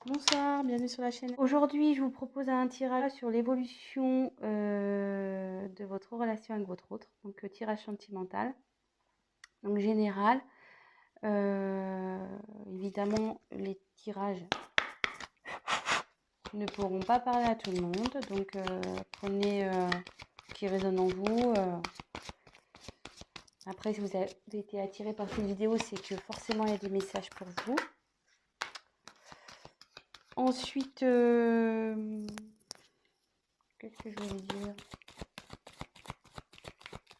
Bonsoir, bienvenue sur la chaîne. Aujourd'hui, je vous propose un tirage sur l'évolution de votre relation avec votre autre. Donc, tirage sentimental. Donc, général. Évidemment, les tirages ne pourront pas parler à tout le monde. Donc, prenez ce qui résonne en vous. Après, si vous avez été attiré par cette vidéo, c'est que forcément, il y a des messages pour vous. Ensuite, qu'est-ce que je voulais dire?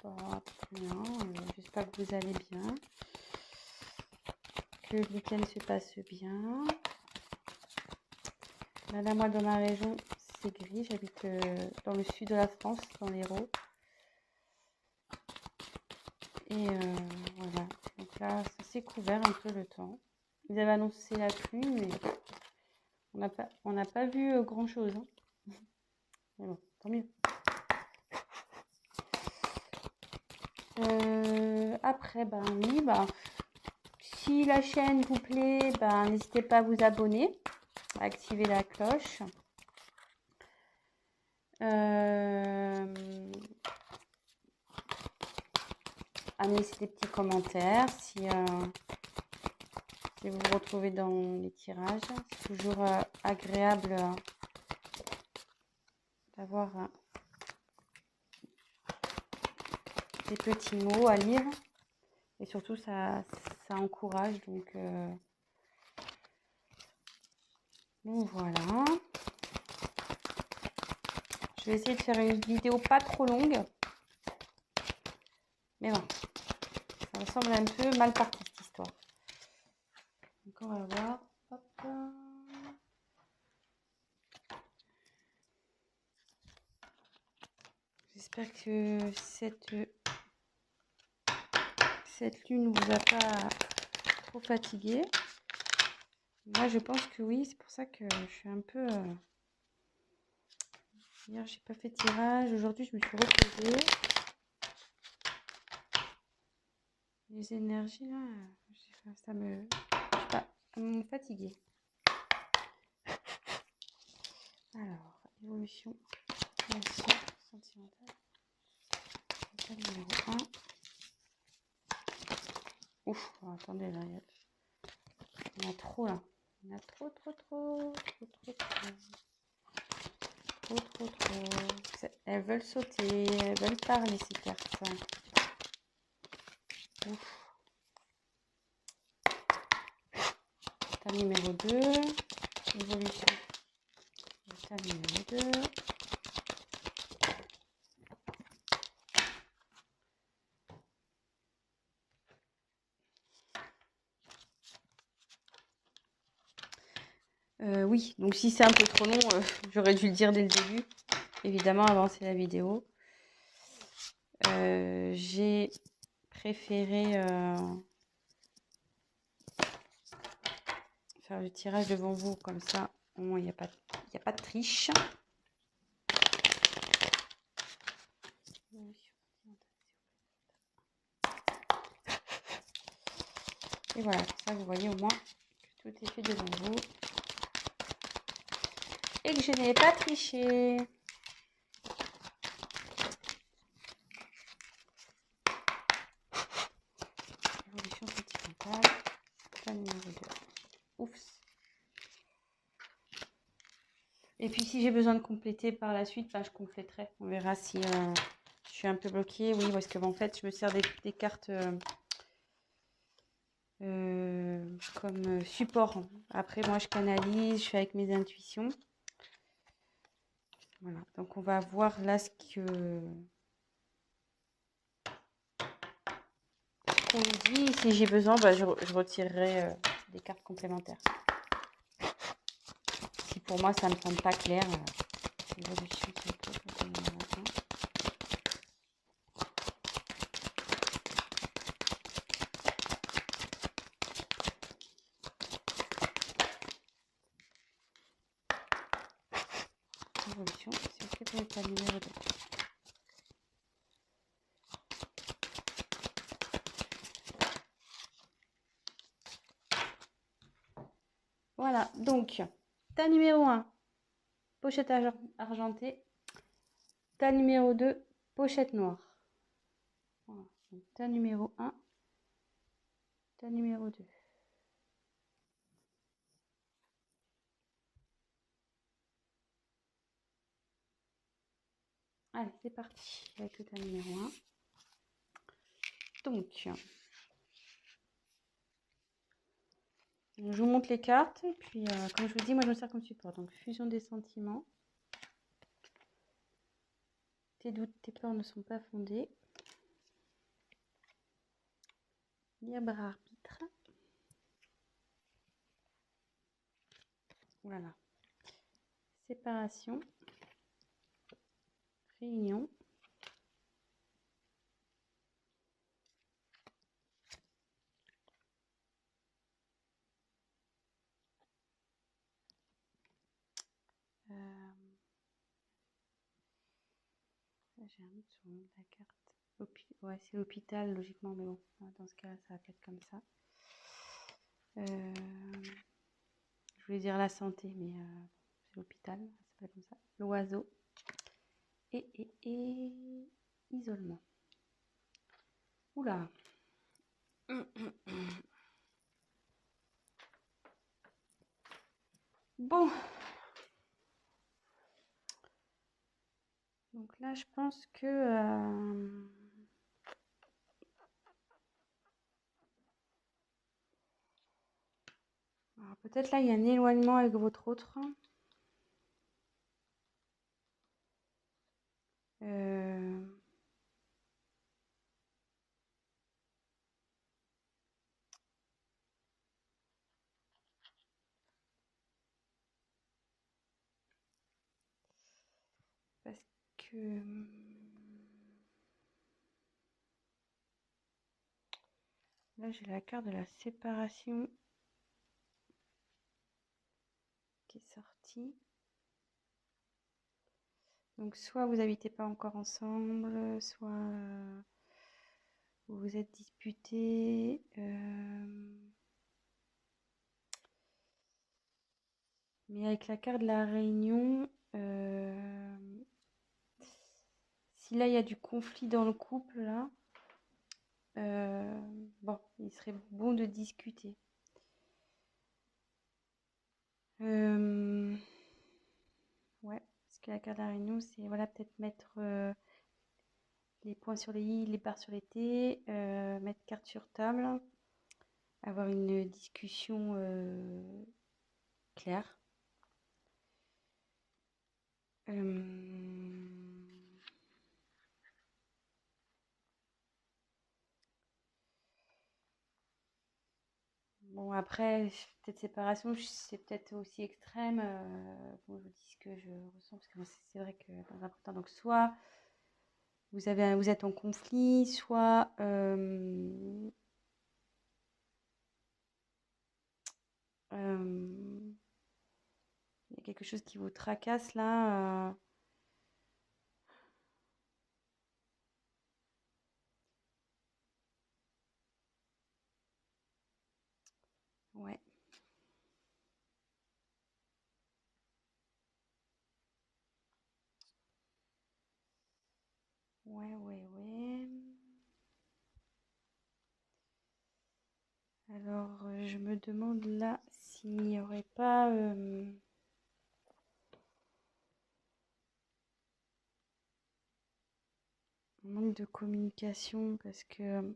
Pas bien. J'espère que vous allez bien. Que le week-end se passe bien. Là, moi, dans ma région, c'est gris. J'habite dans le sud de la France, dans l'Hérault. Et voilà. Donc là, ça s'est couvert un peu le temps. Ils avaient annoncé la pluie, mais on n'a pas vu grand-chose. Hein. Mais bon, tant mieux. Après, ben oui, ben, si la chaîne vous plaît, ben, n'hésitez pas à vous abonner, à activer la cloche. À me laisser des petits commentaires si vous vous retrouvez dans les tirages. C'est toujours agréable d'avoir des petits mots à lire. Et surtout, ça encourage. Donc voilà. Je vais essayer de faire une vidéo pas trop longue. Mais bon, ça me semble un peu mal parti cette histoire. Donc on va voir. Hop. J'espère que cette lune ne vous a pas trop fatigué. Moi, je pense que oui. C'est pour ça que je suis un peu... Hier, j'ai pas fait de tirage. Aujourd'hui, je me suis reposée. Les énergies, là, ça me... Je sais pas, elles m'ont fatiguée. Alors, évolution, relation sentimentale. Numéro 1. Ouf, oh, attendez, là, il y en a trop, là. Il y en a trop. Elles veulent sauter, elles veulent parler, ces cartes. Ouf. Table numéro 2. Évolution. Table numéro 2. Oui, donc si c'est un peu trop long, j'aurais dû le dire dès le début. Évidemment, avancer la vidéo. J'ai préféré faire le tirage devant vous, comme ça, au moins il n'y a pas de triche. Et voilà, comme ça vous voyez au moins que tout est fait devant vous. Et que je n'ai pas triché. Évolution sentimentale. Plan numéro 2. Oups. Et puis si j'ai besoin de compléter par la suite, je compléterai. On verra si je suis un peu bloquée. Oui, parce que en fait, je me sers des cartes comme support. Après, moi, je canalise, je fais avec mes intuitions. Voilà, donc on va voir là ce qu'on nous dit. Si j'ai besoin, je retirerai des cartes complémentaires. Si pour moi, ça ne me semble pas clair, l'évolution évolution, c'est ok pour l'état numéro 2. Voilà, donc Tas numéro 1, pochette argentée. Tas numéro 2, pochette noire. Voilà. Donc, tas numéro 1, tas numéro 2. Allez, c'est parti avec le tas numéro 1. Donc, je vous montre les cartes. Et puis, comme je vous dis, moi, je me sers comme support. Donc, fusion des sentiments. Tes doutes, tes peurs ne sont pas fondés. Libre arbitre. Voilà. Séparation. Réunion. J'ai un doute sur le nom de la carte. Ouais, c'est l'hôpital, logiquement, mais bon, dans ce cas, ça va être comme ça. Je voulais dire la santé, mais c'est l'hôpital, ça s'appelle comme ça. L'oiseau. Et isolement. Oula. Bon. Donc là, je pense que... alors peut-être là, il y a un éloignement avec votre autre. Parce que... là, j'ai la carte de la séparation qui est sortie. Donc, soit vous n'habitez pas encore ensemble, soit vous vous êtes disputés. Mais avec la carte de la réunion, si là, il y a du conflit dans le couple, là, bon, il serait bon de discuter. Ouais, parce que la carte de la réunion, c'est voilà, peut-être mettre les points sur les i, les barres sur les t, mettre carte sur table, avoir une discussion claire. Bon, après, peut-être séparation, c'est peut-être aussi extrême. Bon, je vous dis ce que je ressens, parce que c'est vrai que dans un premier temps, donc soit vous êtes en conflit, soit il y a quelque chose qui vous tracasse là. Ouais. Ouais. Alors, je me demande là s'il n'y aurait pas un manque de communication, parce que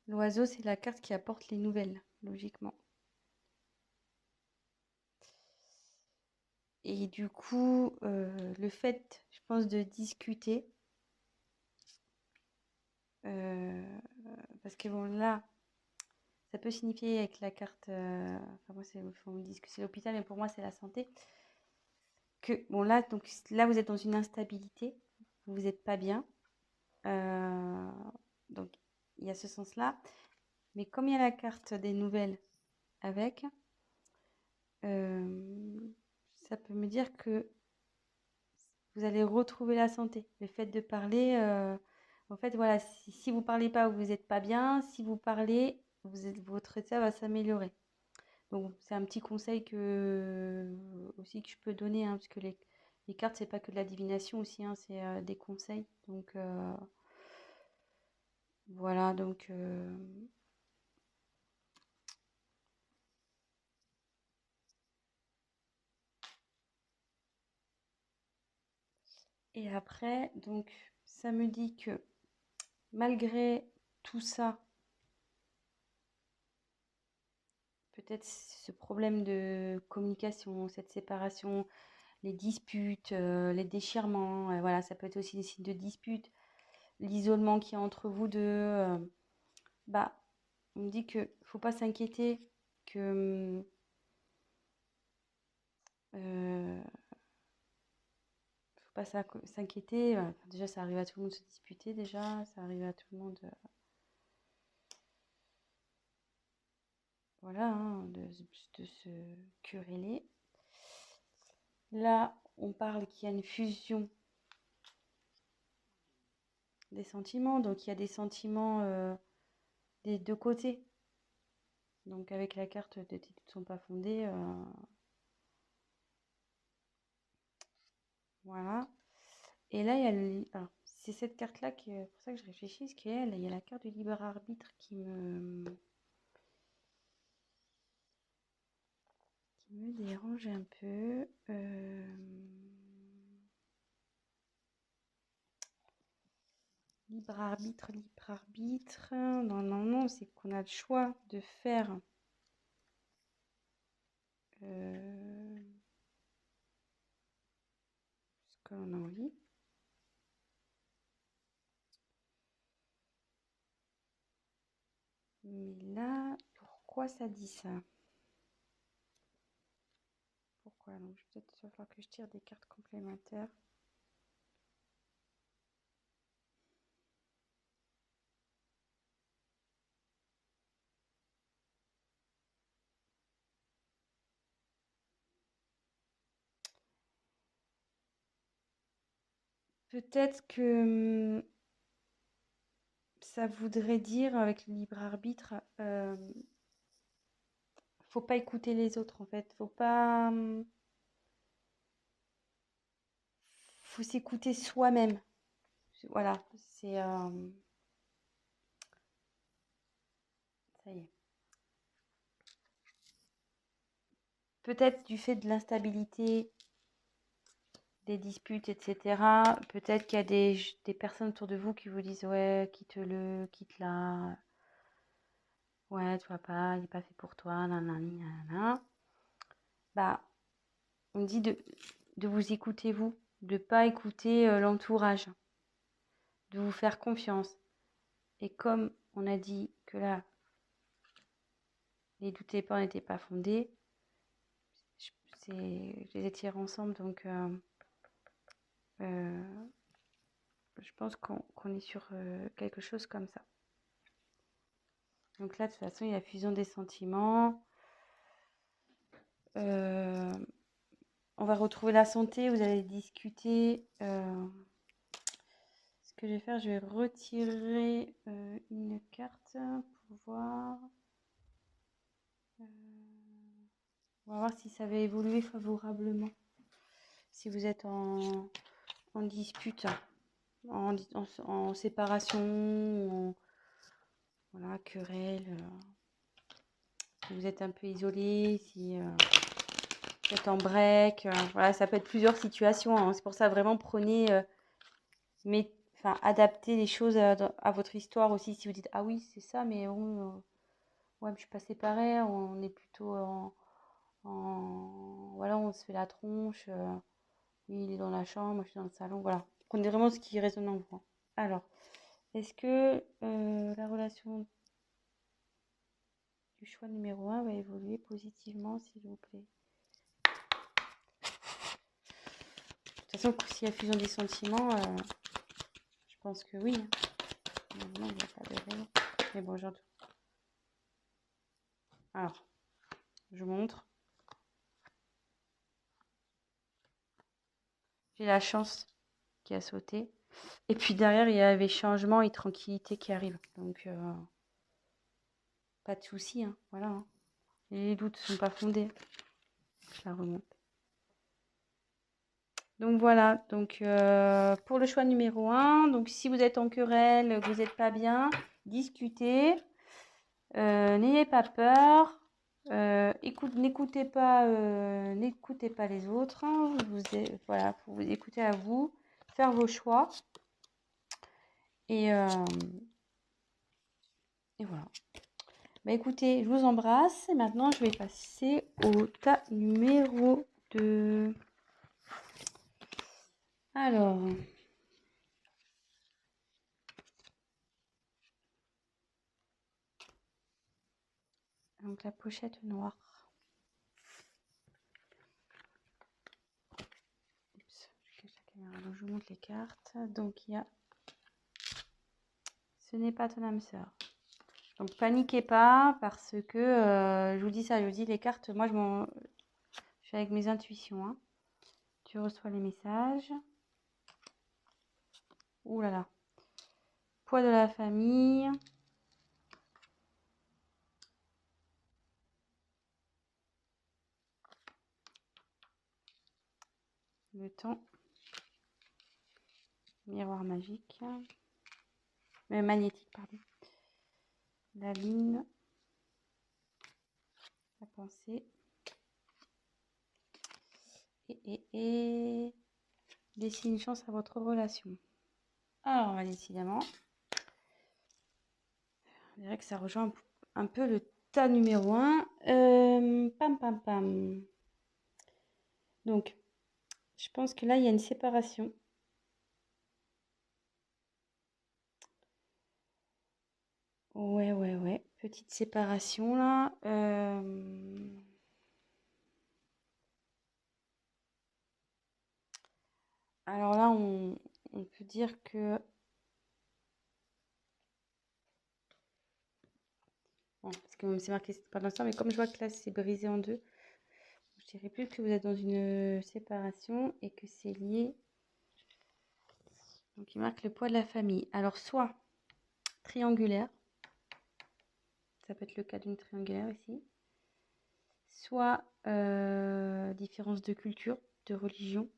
l'oiseau, c'est la carte qui apporte les nouvelles, logiquement. Et du coup, le fait, je pense, de discuter, parce que bon, là, ça peut signifier avec la carte, enfin moi, on me dit que c'est l'hôpital, mais pour moi, c'est la santé, que bon, là, donc, là, vous êtes dans une instabilité, vous n'êtes pas bien, donc il y a ce sens-là, mais comme il y a la carte des nouvelles avec, ça peut me dire que vous allez retrouver la santé. Le fait de parler, en fait, voilà, si vous ne parlez pas, vous n'êtes pas bien. Si vous parlez, votre état va s'améliorer. Donc, c'est un petit conseil aussi que je peux donner, hein, parce que les cartes, c'est pas que de la divination aussi, hein, c'est des conseils. Donc, voilà, donc... Et après, donc, ça me dit que malgré tout ça, peut-être ce problème de communication, cette séparation, les disputes, les déchirements, voilà, ça peut être aussi des signes de dispute, l'isolement qu'il y a entre vous deux, bah, on me dit que faut pas s'inquiéter, que faut pas s'inquiéter. Enfin, déjà, ça arrive à tout le monde de se disputer, déjà, ça arrive à tout le monde, voilà, hein, de se quereller. Là, on parle qu'il y a une fusion des sentiments, donc il y a des sentiments des deux côtés. Donc avec la carte de tes doutes ne sont pas fondés, voilà. Et là, il y a alors, c'est cette carte-là qui est pour ça que je réfléchis, parce qu'il y a la carte du libre arbitre qui me dérange un peu. Libre arbitre, libre arbitre. Non, non, non, c'est qu'on a le choix de faire ce que l'on a envie. Mais là, pourquoi ça dit ça? Pourquoi? Donc, peut-être il va falloir que je tire des cartes complémentaires. Peut-être que ça voudrait dire, avec le libre arbitre, faut pas écouter les autres en fait. Faut s'écouter soi-même. Voilà, c'est ça y est. Peut-être du fait de l'instabilité, des disputes, etc. Peut-être qu'il y a des personnes autour de vous qui vous disent ouais, quitte-le, quitte-la. Ouais, tu vois pas, il n'est pas fait pour toi, nanani, nanana. Bah, on dit de vous écouter vous, de pas écouter l'entourage, de vous faire confiance. Et comme on a dit que là, les doutes et peurs n'étaient pas fondés, je les ai tirés ensemble, donc je pense qu'on est sur quelque chose comme ça. Donc là, de toute façon, il y a fusion des sentiments. On va retrouver la santé, vous allez discuter. Ce que je vais faire, je vais retirer une carte pour voir. On va voir si ça va évoluer favorablement. Si vous êtes en dispute, en séparation, voilà, querelle, si vous êtes un peu isolé, si vous êtes en break, voilà, ça peut être plusieurs situations, hein. C'est pour ça, vraiment, prenez, adaptez les choses à votre histoire aussi. Si vous dites, ah oui, c'est ça, mais bon, ouais, mais je suis pas séparée, on est plutôt voilà, on se fait la tronche, lui, il est dans la chambre, moi, je suis dans le salon, voilà. Prenez vraiment ce qui résonne en vous, hein. Alors, est-ce que la relation du choix numéro 1 va évoluer positivement, s'il vous plaît? De toute façon, s'il y a fusion des sentiments, je pense que oui, hein. Non, il n'y a pas de raison. Mais bon, j'entends. Alors, je montre. J'ai la chance qui a sauté. Et puis derrière, il y avait changement et tranquillité qui arrive. Donc, pas de souci, hein. Voilà, hein. Et les doutes ne sont pas fondés. Je la remonte. Donc voilà, donc pour le choix numéro 1, donc si vous êtes en querelle, que vous n'êtes pas bien, discutez, n'ayez pas peur, n'écoutez pas les autres, hein, voilà, faut vous écouter à vous, faire vos choix, et voilà. Bah écoutez, je vous embrasse, et maintenant je vais passer au tas numéro 2. Alors, donc la pochette noire. Oups, je cache la caméra, donc je vous montre les cartes. Donc il y a ce n'est pas ton âme sœur. Donc paniquez pas parce que je vous dis ça, je vous dis les cartes, moi je suis avec mes intuitions. Hein. Tu reçois les messages. Ouh là là. Poids de la famille. Le temps. Miroir magique. Magnétique, pardon. La lune. La pensée. Et laissez une chance à votre relation. Alors, décidément, on dirait que ça rejoint un peu le tas numéro 1. Pam, pam, pam. Donc, je pense que là, il y a une séparation. Ouais. Petite séparation, là. Alors là, on peut dire que... Bon, parce que c'est marqué pas l'instant, mais comme je vois que là, c'est brisé en deux, je dirais plus que vous êtes dans une séparation et que c'est lié. Donc, il marque le poids de la famille. Alors, soit triangulaire, ça peut être le cas d'une triangulaire ici, soit différence de culture, de religion.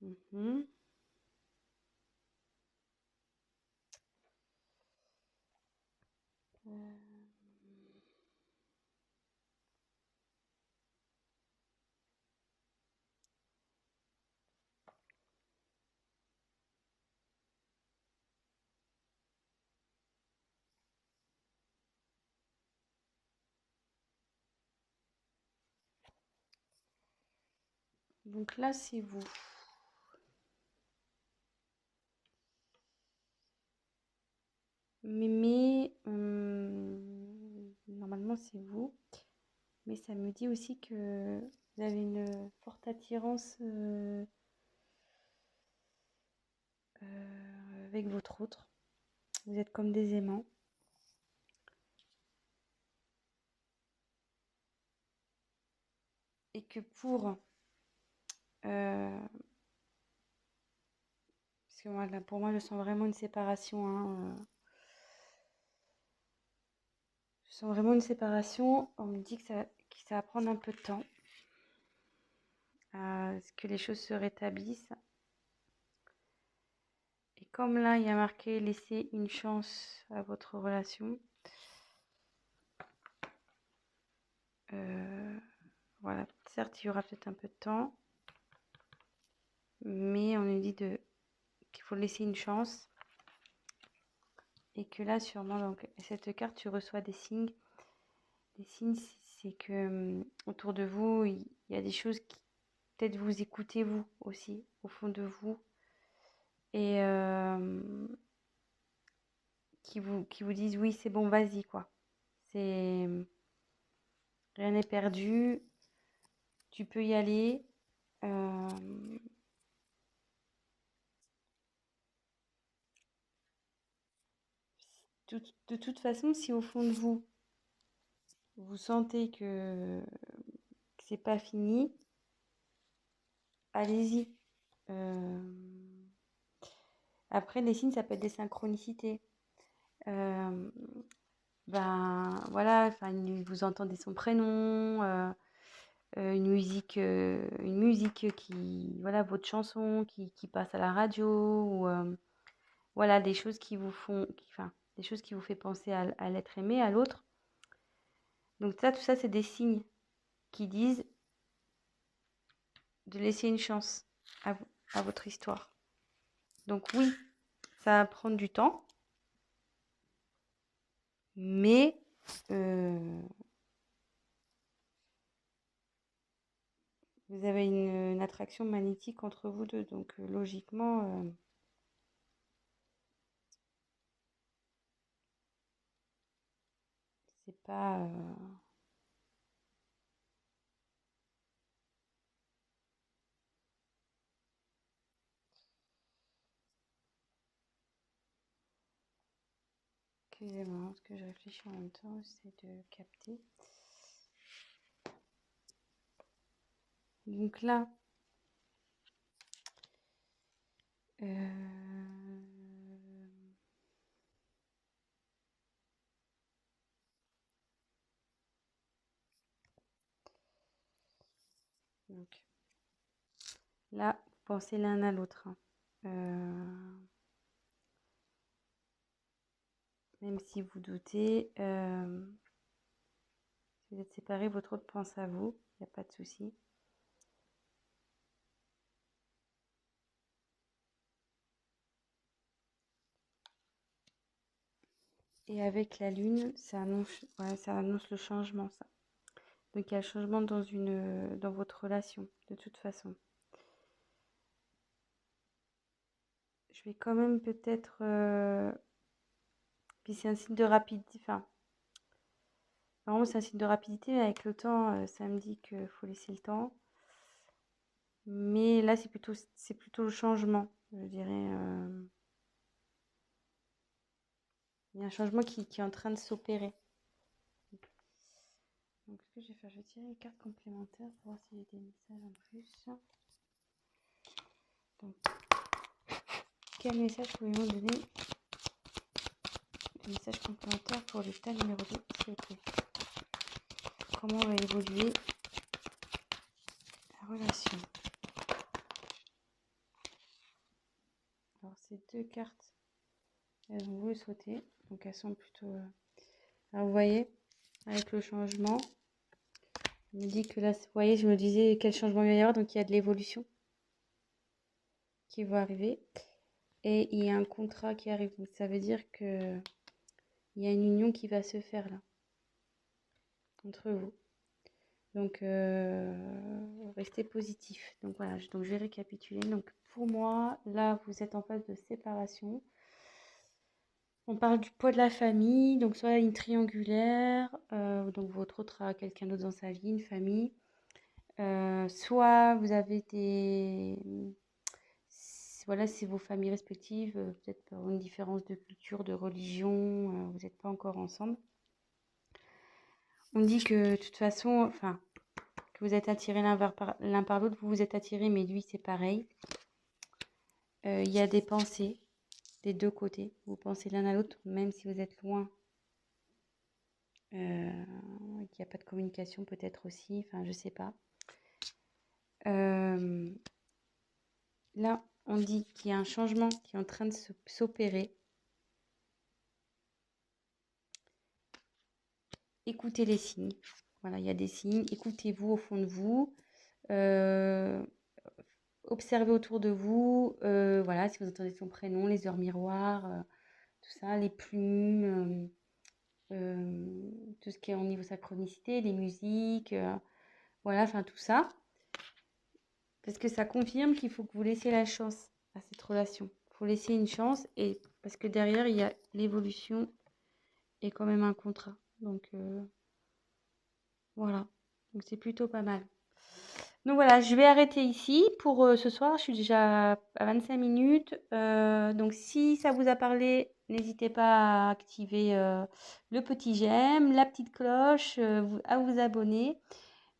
Mhm. Donc là, c'est vous. Mais normalement, c'est vous. Mais ça me dit aussi que vous avez une forte attirance avec votre autre. Vous êtes comme des aimants. Et que pour... parce que moi, là, pour moi, je sens vraiment une séparation. Hein, je sens vraiment une séparation. On me dit que ça va prendre un peu de temps. À ce que les choses se rétablissent. Et comme là, il y a marqué laisser une chance à votre relation. Voilà, certes, il y aura peut-être un peu de temps. Mais on nous dit qu'il faut laisser une chance. Et que là, sûrement, donc, cette carte, tu reçois des signes. Les signes, c'est que autour de vous, il y a des choses qui peut-être vous écoutez vous aussi, au fond de vous. Et qui vous disent oui, c'est bon, vas-y, quoi. C'est rien n'est perdu, tu peux y aller. De toute façon, si au fond de vous, vous sentez que c'est pas fini, allez-y. Après, les signes, ça peut être des synchronicités. Euh, Ben voilà, enfin, vous entendez son prénom, une musique qui, voilà, votre chanson qui passe à la radio, ou voilà, des choses qui vous font, enfin, des choses qui vous fait penser à l'être aimé, à l'autre. Donc ça, tout ça, c'est des signes qui disent de laisser une chance à votre histoire. Donc oui, ça va prendre du temps, mais vous avez une attraction magnétique entre vous deux. Donc logiquement, c'est pas... Excusez-moi, parce que je réfléchis en même temps, j'essaie de capter. Donc là, donc là, vous pensez l'un à l'autre, hein. Même si vous doutez, si vous êtes séparés, votre autre pense à vous, il n'y a pas de souci. Et avec la lune, ça annonce le changement, ça. Donc il y a le changement dans votre relation, de toute façon. Je vais quand même peut-être... puis c'est un signe de rapidité, enfin, normalement c'est un signe de rapidité, mais avec le temps, ça me dit qu'il faut laisser le temps. Mais là, c'est plutôt le changement, je dirais. Il y a un changement qui est en train de s'opérer. Donc, ce que je vais faire, je vais tirer une carte complémentaire pour voir s'il y a des messages en plus. Donc, quel message pouvez-vous donner? Le message complémentaire pour l'état numéro 2, s'il vous plaît. Comment va évoluer la relation? Alors, ces deux cartes, elles ont voulu sauter. Donc, elles sont plutôt... Alors, vous voyez, avec le changement, je me dis que là, vous voyez, je me disais quel changement il va y avoir. Donc, il y a de l'évolution qui va arriver. Et il y a un contrat qui arrive. Donc, ça veut dire que il y a une union qui va se faire là, entre vous. Donc, restez positif. Donc, voilà, donc, je vais récapituler. Donc, pour moi, là, vous êtes en phase de séparation. On parle du poids de la famille, donc soit une triangulaire, donc votre autre a quelqu'un d'autre dans sa vie, une famille. Soit vous avez voilà, c'est vos familles respectives, peut-être par une différence de culture, de religion, vous n'êtes pas encore ensemble. On dit que de toute façon, enfin, que vous êtes attirés l'un par l'autre, vous vous êtes attirés, mais lui c'est pareil. Il y a des pensées des deux côtés, vous pensez l'un à l'autre, même si vous êtes loin. Il n'y a pas de communication peut-être aussi, enfin je sais pas. Là, on dit qu'il y a un changement qui est en train de s'opérer. Écoutez les signes. Voilà, il y a des signes. Écoutez-vous au fond de vous. Observez autour de vous. Voilà, si vous entendez son prénom, les heures miroirs, tout ça, les plumes, tout ce qui est au niveau synchronicité, les musiques, voilà, enfin tout ça. Parce que ça confirme qu'il faut que vous laissiez la chance à cette relation. Il faut laisser une chance, et parce que derrière, il y a l'évolution et quand même un contrat. Donc, voilà. Donc, c'est plutôt pas mal. Donc, voilà, je vais arrêter ici pour ce soir. Je suis déjà à 25 minutes. Donc, si ça vous a parlé, n'hésitez pas à activer le petit j'aime, la petite cloche, à vous abonner.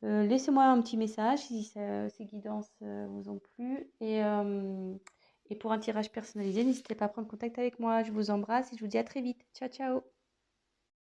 Laissez-moi un petit message si ces guidances vous ont plu. Et pour un tirage personnalisé, n'hésitez pas à prendre contact avec moi. Je vous embrasse et je vous dis à très vite. Ciao, ciao!